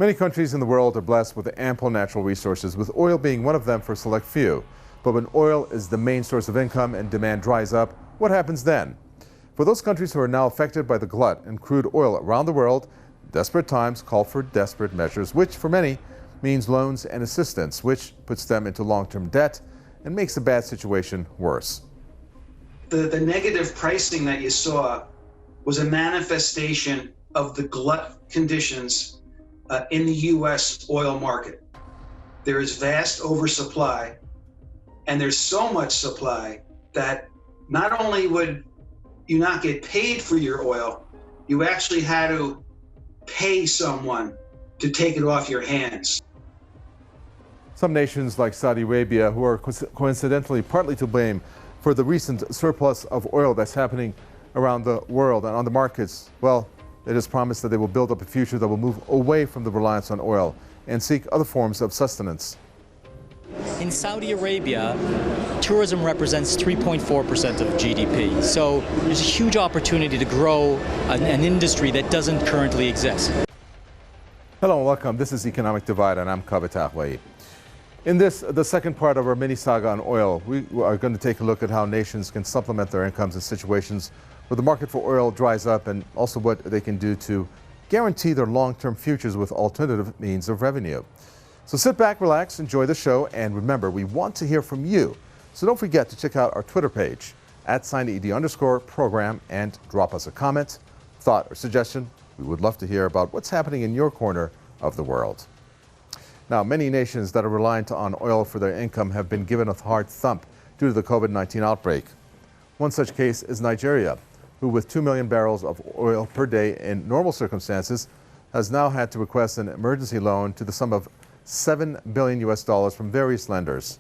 Many countries in the world are blessed with ample natural resources, with oil being one of them for a select few. But when oil is the main source of income and demand dries up, what happens then? For those countries who are now affected by the glut in crude oil around the world, desperate times call for desperate measures, which for many means loans and assistance, which puts them into long-term debt and makes the bad situation worse. The negative pricing that you saw was a manifestation of the glut conditions in the U.S. oil market. There is vast oversupply, and there's so much supply that not only would you not get paid for your oil, you actually had to pay someone to take it off your hands. Some nations like Saudi Arabia, who are coincidentally partly to blame for the recent surplus of oil that's happening around the world and on the markets, well, it has promised that they will build up a future that will move away from the reliance on oil and seek other forms of sustenance. In Saudi Arabia, tourism represents 3.4% of GDP. So there's a huge opportunity to grow an industry that doesn't currently exist. Hello and welcome. This is Economic Divide and I'm Kaveh Tahlaei. In the second part of our mini saga on oil, we are going to take a look at how nations can supplement their incomes in situations where the market for oil dries up, and also what they can do to guarantee their long-term futures with alternative means of revenue. So sit back, relax, enjoy the show, and remember, we want to hear from you. So don't forget to check out our Twitter page, @ED_program, and drop us a comment, thought, or suggestion. We would love to hear about what's happening in your corner of the world. Now, many nations that are reliant on oil for their income have been given a hard thump due to the COVID-19 outbreak. One such case is Nigeria, who with 2 million barrels of oil per day in normal circumstances has now had to request an emergency loan to the sum of $7 billion from various lenders.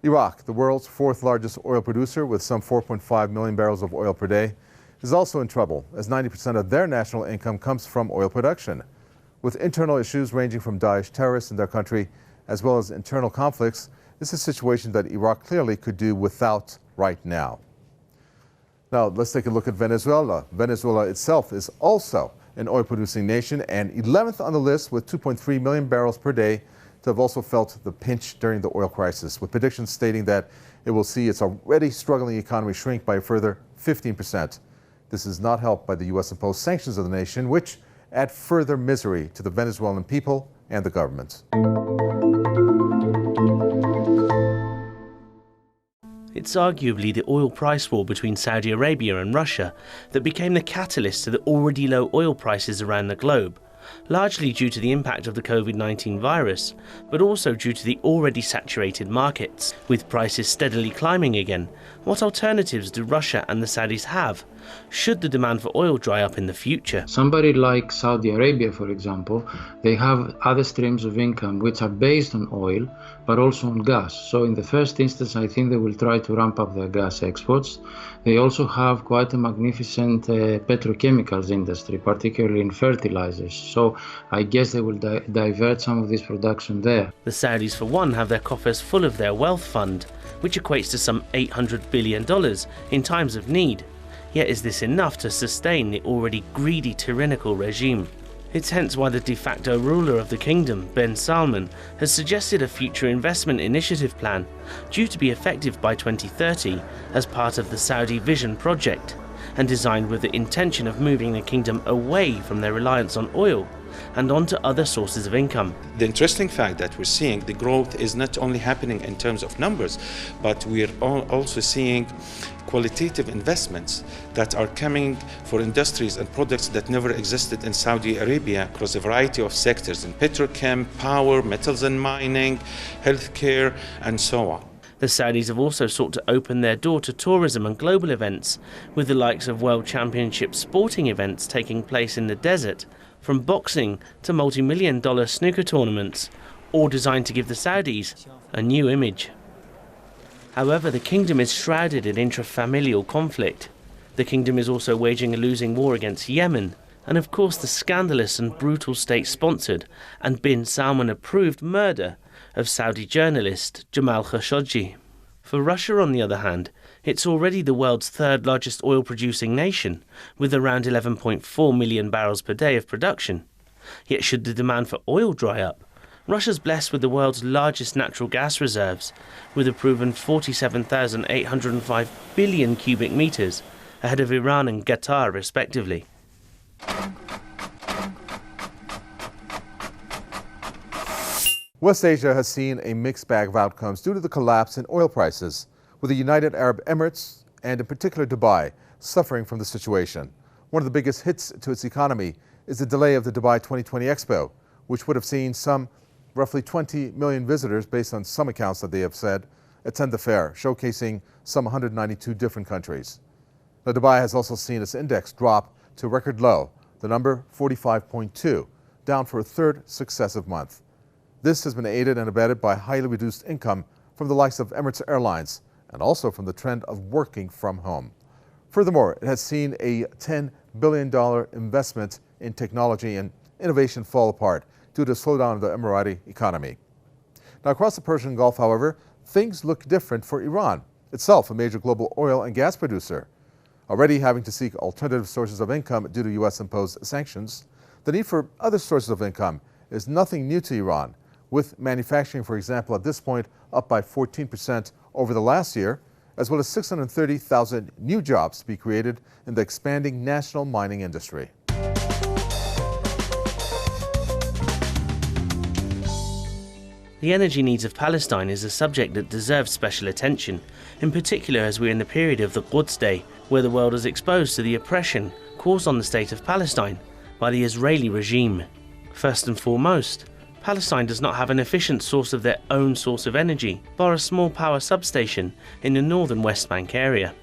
Iraq, the world's fourth largest oil producer with some 4.5 million barrels of oil per day, is also in trouble, as 90% of their national income comes from oil production. With internal issues ranging from Daesh terrorists in their country, as well as internal conflicts, this is a situation that Iraq clearly could do without right now. Now, let's take a look at Venezuela. Venezuela itself is also an oil-producing nation and 11th on the list with 2.3 million barrels per day to have also felt the pinch during the oil crisis, with predictions stating that it will see its already struggling economy shrink by a further 15%. This is not helped by the U.S.-imposed sanctions of the nation, which add further misery to the Venezuelan people and the government. It's arguably the oil price war between Saudi Arabia and Russia that became the catalyst to the already low oil prices around the globe, largely due to the impact of the COVID-19 virus, but also due to the already saturated markets. With prices steadily climbing again, what alternatives do Russia and the Saudis have, should the demand for oil dry up in the future? Somebody like Saudi Arabia, for example, they have other streams of income which are based on oil, but also on gas. So in the first instance, I think they will try to ramp up their gas exports. They also have quite a magnificent petrochemicals industry, particularly in fertilizers. So I guess they will divert some of this production there. The Saudis, for one, have their coffers full of their wealth fund, which equates to some $800 billion in times of need. Yet is this enough to sustain the already greedy tyrannical regime? It's hence why the de facto ruler of the kingdom, bin Salman, has suggested a future investment initiative plan, due to be effective by 2030 as part of the Saudi Vision project, and designed with the intention of moving the kingdom away from their reliance on oil and onto other sources of income. The interesting fact that we're seeing, the growth is not only happening in terms of numbers, but we're also seeing qualitative investments that are coming for industries and products that never existed in Saudi Arabia across a variety of sectors in petrochem, power, metals and mining, healthcare, and so on. The Saudis have also sought to open their door to tourism and global events, with the likes of World Championship sporting events taking place in the desert, from boxing to multi-million-dollar snooker tournaments, all designed to give the Saudis a new image. However, the kingdom is shrouded in intrafamilial conflict. The kingdom is also waging a losing war against Yemen, and of course the scandalous and brutal state-sponsored and bin Salman-approved murder of Saudi journalist Jamal Khashoggi. For Russia, on the other hand, it's already the world's third largest oil-producing nation, with around 11.4 million barrels per day of production. Yet should the demand for oil dry up, Russia's blessed with the world's largest natural gas reserves, with a proven 47,805 billion cubic metres, ahead of Iran and Qatar respectively. West Asia has seen a mixed bag of outcomes due to the collapse in oil prices, with the United Arab Emirates, and in particular Dubai, suffering from the situation. One of the biggest hits to its economy is the delay of the Dubai 2020 Expo, which would have seen some roughly 20 million visitors, based on some accounts that they have said, attend the fair, showcasing some 192 different countries. Now, Dubai has also seen its index drop to a record low, the number 45.2, down for a third successive month. This has been aided and abetted by highly reduced income from the likes of Emirates Airlines, and also from the trend of working from home. Furthermore, it has seen a $10 billion investment in technology and innovation fall apart due to a slowdown of the Emirati economy. Now, across the Persian Gulf, however, things look different for Iran, itself a major global oil and gas producer. Already having to seek alternative sources of income due to U.S.-imposed sanctions, the need for other sources of income is nothing new to Iran, with manufacturing, for example, at this point up by 14% over the last year, as well as 630,000 new jobs to be created in the expanding national mining industry. The energy needs of Palestine is a subject that deserves special attention, in particular as we're in the period of the Quds Day, where the world is exposed to the oppression caused on the state of Palestine by the Israeli regime. First and foremost, Palestine does not have an efficient source of their own source of energy, bar a small power substation in the northern West Bank area.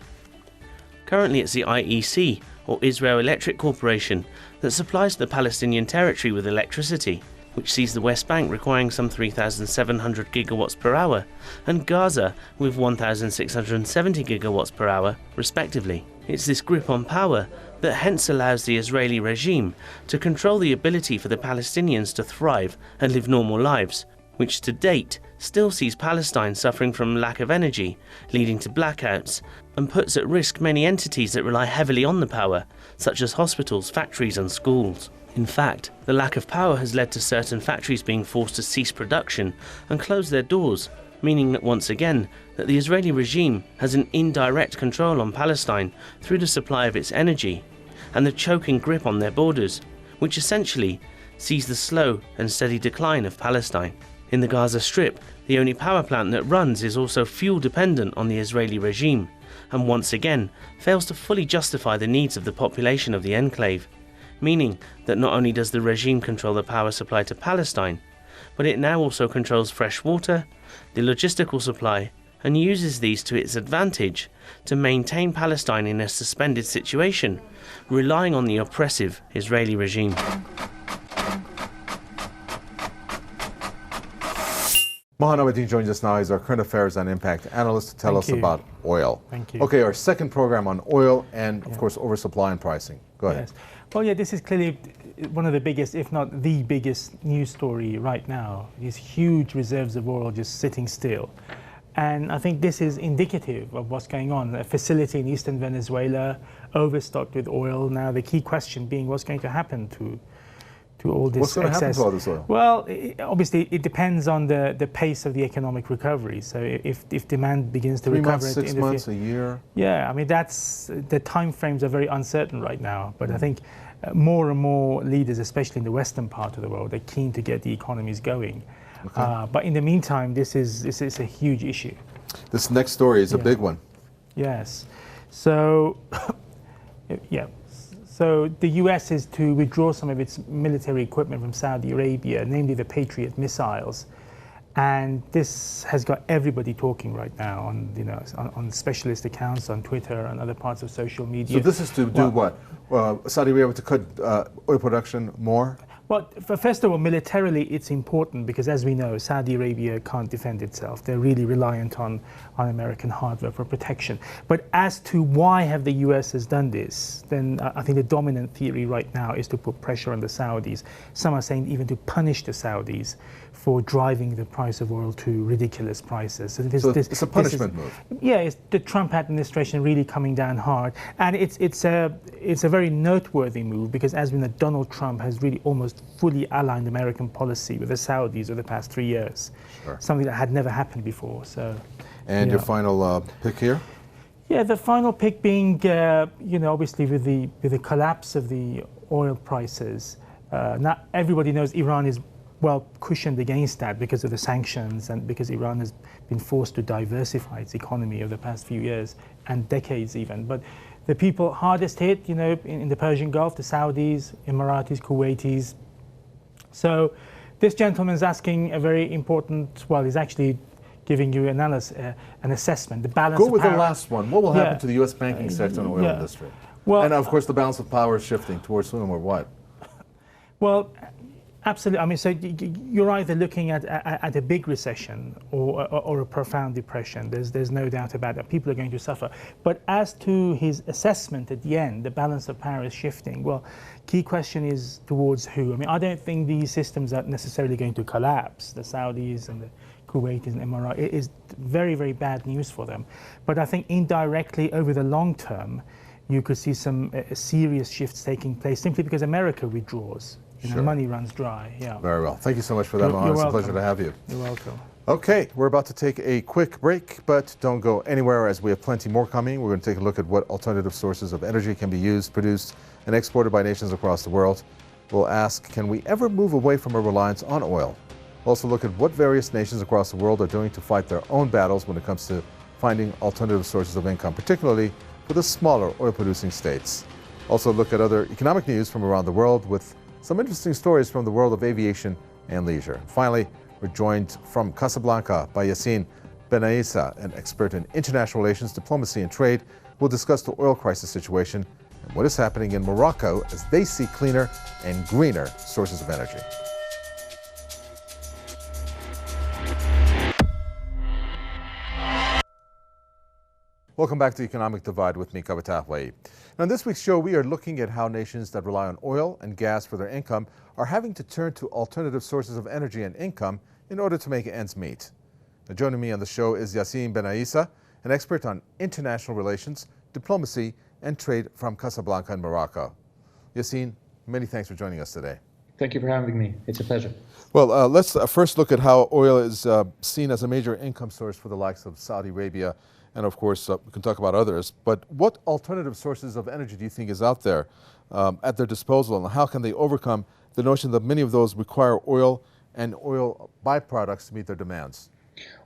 Currently it's the IEC, or Israel Electric Corporation, that supplies the Palestinian territory with electricity, which sees the West Bank requiring some 3,700 gigawatts per hour, and Gaza with 1,670 gigawatts per hour, respectively. It's this grip on power that hence allows the Israeli regime to control the ability for the Palestinians to thrive and live normal lives, which to date still sees Palestine suffering from lack of energy, leading to blackouts, and puts at risk many entities that rely heavily on the power, such as hospitals, factories and schools. In fact, the lack of power has led to certain factories being forced to cease production and close their doors, meaning that once again that the Israeli regime has an indirect control on Palestine through the supply of its energy and the choking grip on their borders, which essentially sees the slow and steady decline of Palestine. In the Gaza Strip, the only power plant that runs is also fuel dependent on the Israeli regime, and once again fails to fully justify the needs of the population of the enclave, meaning that not only does the regime control the power supply to Palestine, but it now also controls fresh water, the logistical supply, and uses these to its advantage to maintain Palestine in a suspended situation, relying on the oppressive Israeli regime. Mohan Abedin joins us now. He's our current affairs and impact analyst to tell us about oil. Thank you. Okay, our second program on oil and, of course, oversupply and pricing. Go ahead. Yes. Well, yeah, this is clearly one of the biggest, if not the biggest news story right now. These huge reserves of oil just sitting still. And I think this is indicative of what's going on. A facility in eastern Venezuela, overstocked with oil. Now, the key question being what's going to happen to all this excess. What's going to happen to all this oil? Well, obviously, it depends on the pace of the economic recovery. So if demand begins to 3 recover... months, 6 months, a year? Yeah, I mean, the time frames are very uncertain right now. But I think more and more leaders, especially in the western part of the world, are keen to get the economies going. Okay. But in the meantime, this is a huge issue. This next story is a big one. Yes. So, yeah. So the US is to withdraw some of its military equipment from Saudi Arabia, namely the Patriot missiles. And this has got everybody talking right now on specialist accounts, on Twitter, and other parts of social media. So this is to do what? Saudi Arabia to cut oil production more? Well, first of all, militarily, it's important because, as we know, Saudi Arabia can't defend itself. They're really reliant on American hardware for protection. But as to why have the US has done this, then I think the dominant theory right now is to put pressure on the Saudis. Some are saying even to punish the Saudis for driving the price of oil to ridiculous prices. So it's a punishment move. Yeah, it's the Trump administration really coming down hard. And it's a very noteworthy move because, as we know, Donald Trump has really almost fully aligned American policy with the Saudis over the past 3 years. Sure. Something that had never happened before. So, And your final pick here? Yeah, the final pick being, obviously with the collapse of the oil prices. Not everybody knows Iran is well cushioned against that because of the sanctions and because Iran has been forced to diversify its economy over the past few years and decades even. But the people hardest hit, in the Persian Gulf, the Saudis, Emiratis, Kuwaitis. So this gentleman's asking a very important, he's actually giving you an assessment, the balance of power. Go with the last one. What will happen to the U.S. banking sector and oil industry? Well, and of course, the balance of power is shifting towards whom or what? Well, absolutely. I mean, so you're either looking at a big recession or a profound depression. There's no doubt about that. People are going to suffer. But as to his assessment at the end, the balance of power is shifting. Well, key question is towards who? I mean, I don't think these systems are necessarily going to collapse. The Saudis and the Kuwaitis and Emiratis, it is very, very bad news for them. But I think indirectly over the long term, you could see some serious shifts taking place simply because America withdraws. Sure. Money runs dry. Yeah. Very well. Thank you so much for that, Mohammed. It's a pleasure to have you. You're welcome. Okay, we're about to take a quick break, but don't go anywhere as we have plenty more coming. We're going to take a look at what alternative sources of energy can be used, produced, and exported by nations across the world. We'll ask, can we ever move away from a reliance on oil? We'll also look at what various nations across the world are doing to fight their own battles when it comes to finding alternative sources of income, particularly for the smaller oil-producing states. Also look at other economic news from around the world with some interesting stories from the world of aviation and leisure. Finally, we're joined from Casablanca by Yassine Benaissa, an expert in international relations, diplomacy, and trade. We'll discuss the oil crisis situation and what is happening in Morocco as they seek cleaner and greener sources of energy. Welcome back to Economic Divide with me, Kavitah Wahi. Now, in this week's show, we are looking at how nations that rely on oil and gas for their income are having to turn to alternative sources of energy and income in order to make ends meet. Now, joining me on the show is Yassine Benaissa, an expert on international relations, diplomacy, and trade from Casablanca in Morocco. Yassine, many thanks for joining us today. Thank you for having me. It's a pleasure. Well, let's first look at how oil is seen as a major income source for the likes of Saudi Arabia. And of course, we can talk about others. But what alternative sources of energy do you think is out there at their disposal? And how can they overcome the notion that many of those require oil and oil byproducts to meet their demands?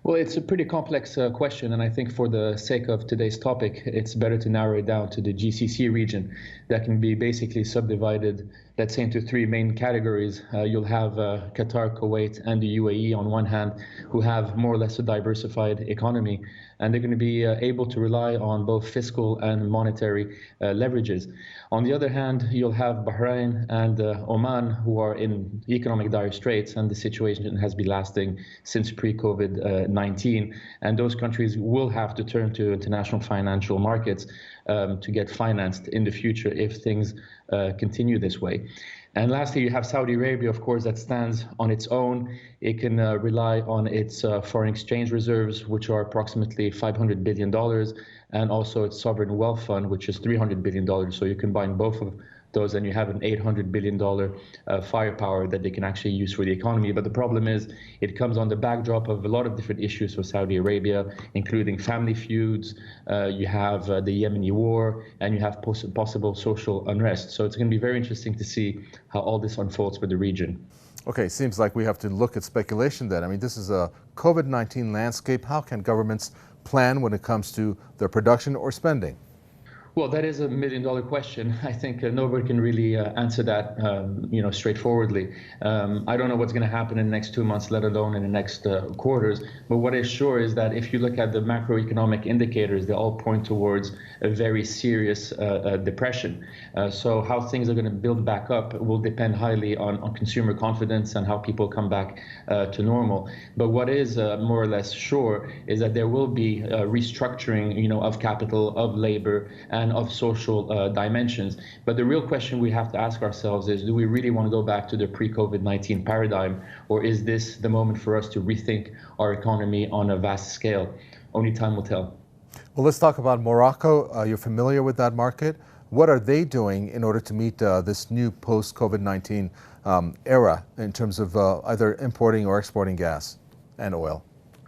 Well, it's a pretty complex question, and I think for the sake of today's topic, it's better to narrow it down to the GCC region that can be basically subdivided, let's say, into three main categories. You'll have Qatar, Kuwait, and the UAE on one hand, who have more or less a diversified economy, and they're going to be able to rely on both fiscal and monetary leverages. On the other hand, you'll have Bahrain and Oman, who are in economic dire straits, and the situation has been lasting since pre-COVID-19. And those countries will have to turn to international financial markets to get financed in the future if things continue this way. And lastly, you have Saudi Arabia, of course, that stands on its own. It can rely on its foreign exchange reserves, which are approximately $500 billion, and also its sovereign wealth fund, which is $300 billion. So you combine both of those and you have an $800 billion firepower that they can actually use for the economy. But the problem is it comes on the backdrop of a lot of different issues for Saudi Arabia, including family feuds, you have the Yemeni war, and you have possible social unrest. So it's going to be very interesting to see how all this unfolds for the region. Okay, seems like we have to look at speculation then. I mean, this is a COVID-19 landscape. How can governments plan when it comes to their production or spending? Well, that is a million-dollar question. I think nobody can really answer that, straightforwardly. I don't know what's going to happen in the next 2 months, let alone in the next quarters. But what is sure is that if you look at the macroeconomic indicators, they all point towards a very serious depression. So how things are going to build back up will depend highly on consumer confidence and how people come back to normal. But what is more or less sure is that there will be restructuring, of capital, of labor, and of social dimensions. But the real question we have to ask ourselves is, do we really want to go back to the pre-COVID-19 paradigm, or is this the moment for us to rethink our economy on a vast scale? Only time will tell. Well, let's talk about Morocco. You're familiar with that market. What are they doing in order to meet this new post-COVID-19 era in terms of either importing or exporting gas and oil?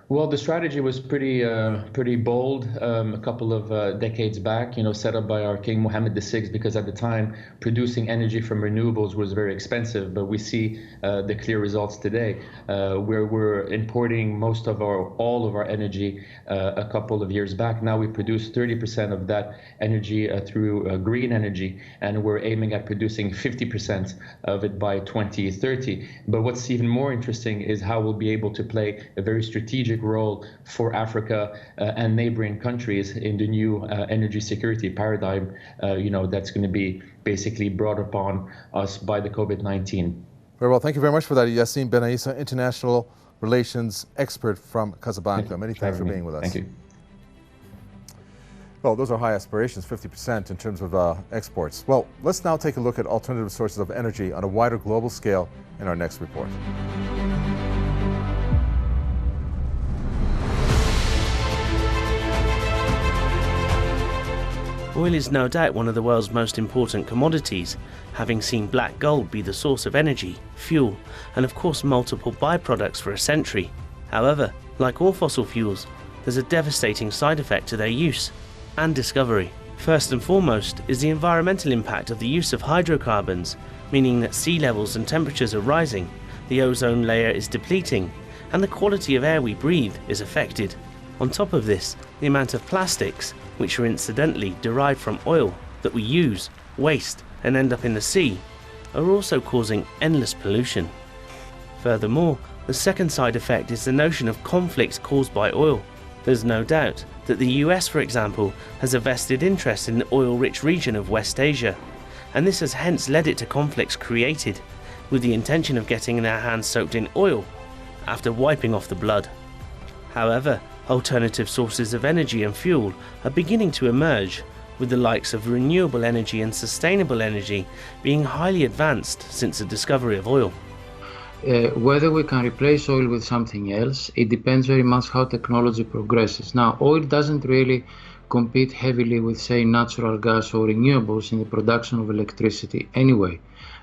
Well, the strategy was pretty bold a couple of decades back, set up by our King Mohammed VI, because at the time producing energy from renewables was very expensive. But we see the clear results today, where we're importing all of our energy a couple of years back. Now we produce 30% of that energy through green energy, and we're aiming at producing 50% of it by 2030. But what's even more interesting is how we'll be able to play a very strategic role for Africa and neighboring countries in the new energy security paradigm, that's going to be basically brought upon us by the COVID-19. Very well. Thank you very much for that, Yacine Ben Aissa, international relations expert from Casablanca. Many thanks for being with us. Thank you. Well, those are high aspirations, 50% in terms of exports. Well, let's now take a look at alternative sources of energy on a wider global scale in our next report. Oil is no doubt one of the world's most important commodities, having seen black gold be the source of energy, fuel, and of course multiple byproducts for a century. However, like all fossil fuels, there's a devastating side effect to their use and discovery. First and foremost is the environmental impact of the use of hydrocarbons, meaning that sea levels and temperatures are rising, the ozone layer is depleting, and the quality of air we breathe is affected. On top of this, the amount of plastics, which are incidentally derived from oil, that we use, waste, and end up in the sea, are also causing endless pollution. Furthermore, the second side effect is the notion of conflicts caused by oil. There's no doubt that the US, for example, has a vested interest in the oil-rich region of West Asia, and this has hence led it to conflicts created with the intention of getting their hands soaked in oil after wiping off the blood. However, alternative sources of energy and fuel are beginning to emerge, with the likes of renewable energy and sustainable energy being highly advanced since the discovery of oil. Whether we can replace oil with something else, it depends very much how technology progresses. Now, oil doesn't really compete heavily with, say, natural gas or renewables in the production of electricity anyway.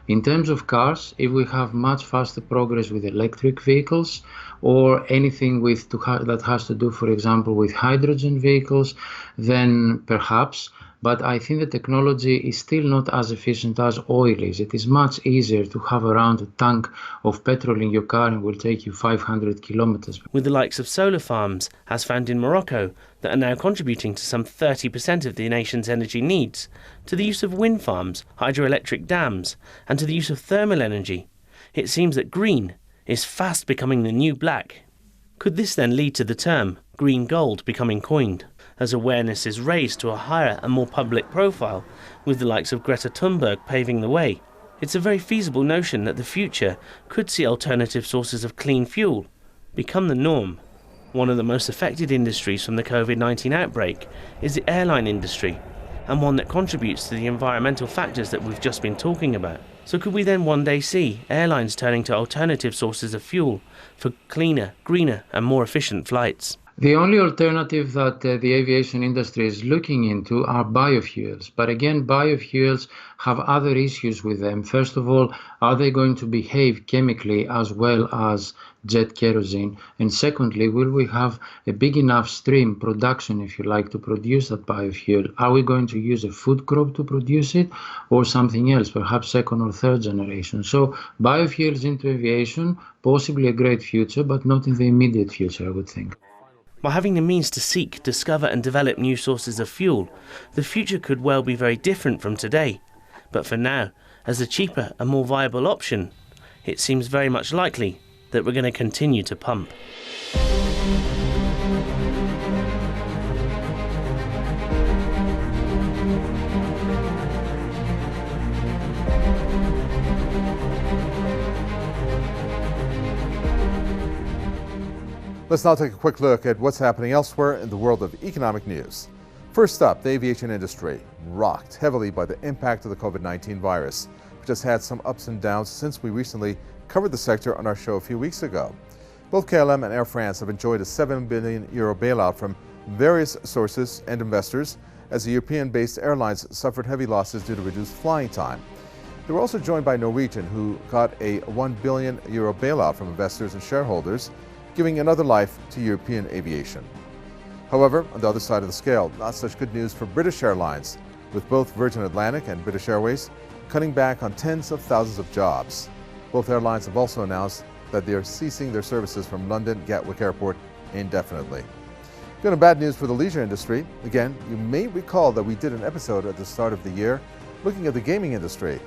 In terms of cars, if we have much faster progress with electric vehicles or anything that has to do, for example, with hydrogen vehicles, then perhaps. But I think the technology is still not as efficient as oil is. It is much easier to have around a tank of petrol in your car and will take you 500 kilometers. With the likes of solar farms, as found in Morocco, that are now contributing to some 30% of the nation's energy needs, to the use of wind farms, hydroelectric dams, and to the use of thermal energy, it seems that green is fast becoming the new black. Could this then lead to the term green gold becoming coined, as awareness is raised to a higher and more public profile, with the likes of Greta Thunberg paving the way? It's a very feasible notion that the future could see alternative sources of clean fuel become the norm. One of the most affected industries from the COVID-19 outbreak is the airline industry, and one that contributes to the environmental factors that we've just been talking about. So could we then one day see airlines turning to alternative sources of fuel for cleaner, greener and more efficient flights? The only alternative that the aviation industry is looking into are biofuels. But again, biofuels have other issues with them. First of all, are they going to behave chemically as well as jet kerosene? And secondly, will we have a big enough stream production, if you like, to produce that biofuel? Are we going to use a food crop to produce it or something else, perhaps second or third generation? So biofuels into aviation, possibly a great future, but not in the immediate future, I would think. By having the means to seek, discover and develop new sources of fuel, the future could well be very different from today. But for now, as a cheaper and more viable option, it seems very much likely that we're going to continue to pump. Let's now take a quick look at what's happening elsewhere in the world of economic news. First up, the aviation industry, rocked heavily by the impact of the COVID-19 virus, which has had some ups and downs since we recently covered the sector on our show a few weeks ago. Both KLM and Air France have enjoyed a €7 billion bailout from various sources and investors, as the European-based airlines suffered heavy losses due to reduced flying time. They were also joined by Norwegian, who got a €1 billion bailout from investors and shareholders, giving another life to European aviation. However, on the other side of the scale, not such good news for British Airlines, with both Virgin Atlantic and British Airways cutting back on tens of thousands of jobs. Both airlines have also announced that they are ceasing their services from London Gatwick Airport indefinitely. Good and bad news for the leisure industry. Again, you may recall that we did an episode at the start of the year looking at the gaming industry.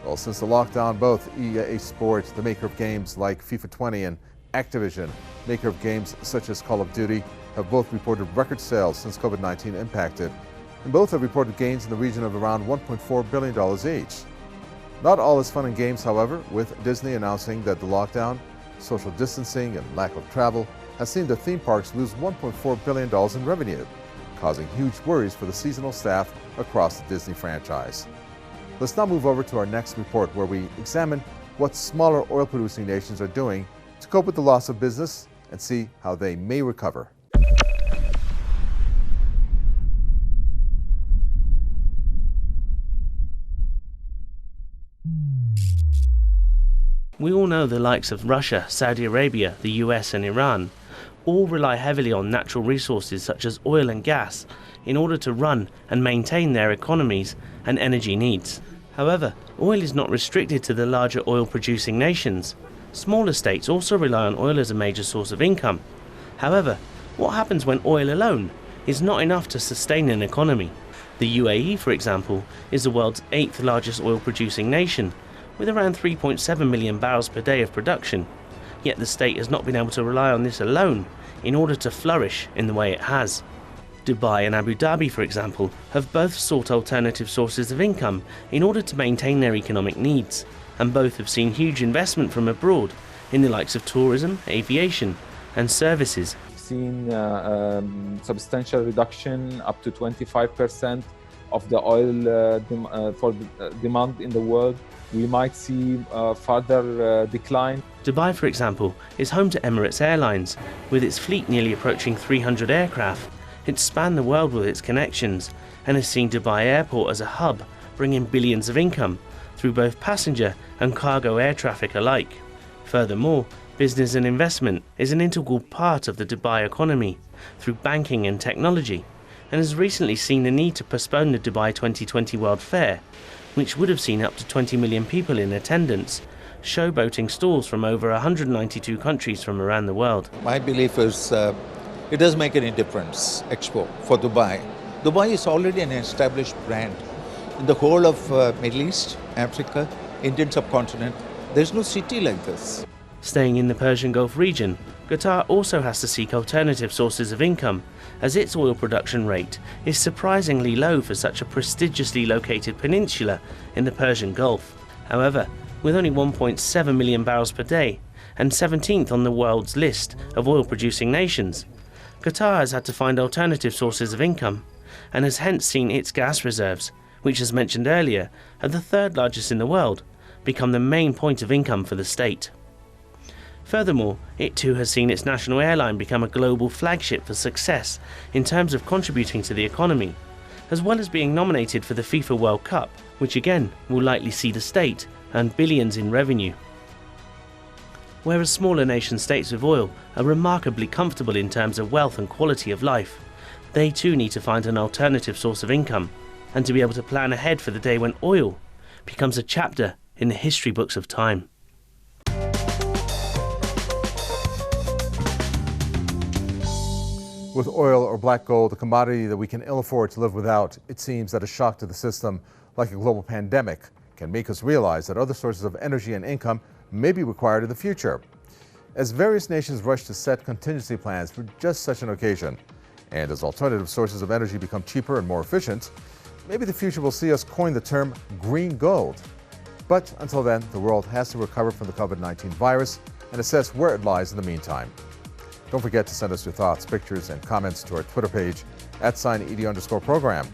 Well, since the lockdown, both EA Sports, the maker of games like FIFA 20, and Activision, maker of games such as Call of Duty, have both reported record sales since COVID-19 impacted, and both have reported gains in the region of around $1.4 billion each. Not all is fun and games, however, with Disney announcing that the lockdown, social distancing, and lack of travel has seen the theme parks lose $1.4 billion in revenue, causing huge worries for the seasonal staff across the Disney franchise. Let's now move over to our next report, where we examine what smaller oil-producing nations are doing to cope with the loss of business and see how they may recover. We all know the likes of Russia, Saudi Arabia, the US and Iran all rely heavily on natural resources such as oil and gas in order to run and maintain their economies and energy needs. However, oil is not restricted to the larger oil-producing nations. Smaller states also rely on oil as a major source of income. However, what happens when oil alone is not enough to sustain an economy? The UAE, for example, is the world's 8th largest oil-producing nation, with around 3.7 million barrels per day of production. Yet the state has not been able to rely on this alone in order to flourish in the way it has. Dubai and Abu Dhabi, for example, have both sought alternative sources of income in order to maintain their economic needs, and both have seen huge investment from abroad in the likes of tourism, aviation and services. Seen substantial reduction, up to 25% of the oil demand in the world. We might see further decline. Dubai, for example, is home to Emirates Airlines. With its fleet nearly approaching 300 aircraft, it's spanned the world with its connections and has seen Dubai Airport as a hub, bringing billions of income through both passenger and cargo air traffic alike. Furthermore, business and investment is an integral part of the Dubai economy through banking and technology, and has recently seen the need to postpone the Dubai 2020 World Fair, which would have seen up to 20 million people in attendance, showboating stalls from over 192 countries from around the world. My belief is it does make any difference, Expo, for Dubai. Dubai is already an established brand. In the whole of Middle East, Africa, Indian subcontinent, there's no city like this. Staying in the Persian Gulf region, Qatar also has to seek alternative sources of income, as its oil production rate is surprisingly low for such a prestigiously located peninsula in the Persian Gulf. However, with only 1.7 million barrels per day and 17th on the world's list of oil-producing nations, Qatar has had to find alternative sources of income and has hence seen its gas reserves, which, as mentioned earlier, are the third largest in the world, become the main point of income for the state. Furthermore, it too has seen its national airline become a global flagship for success in terms of contributing to the economy, as well as being nominated for the FIFA World Cup, which again will likely see the state earn billions in revenue. Whereas smaller nation states with oil are remarkably comfortable in terms of wealth and quality of life, they too need to find an alternative source of income, and to be able to plan ahead for the day when oil becomes a chapter in the history books of time. With oil or black gold, a commodity that we can ill afford to live without, it seems that a shock to the system, like a global pandemic, can make us realize that other sources of energy and income may be required in the future. As various nations rush to set contingency plans for just such an occasion, and as alternative sources of energy become cheaper and more efficient, maybe the future will see us coin the term green gold. But until then, the world has to recover from the COVID-19 virus and assess where it lies in the meantime. Don't forget to send us your thoughts, pictures, and comments to our Twitter page @ED_program.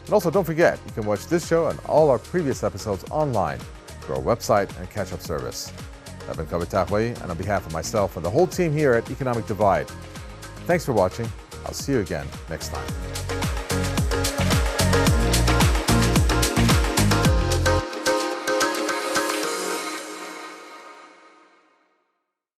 And also don't forget, you can watch this show and all our previous episodes online through our website and catch-up service. I've been Kavit Tahway, and on behalf of myself and the whole team here at Economic Divide, thanks for watching. I'll see you again next time.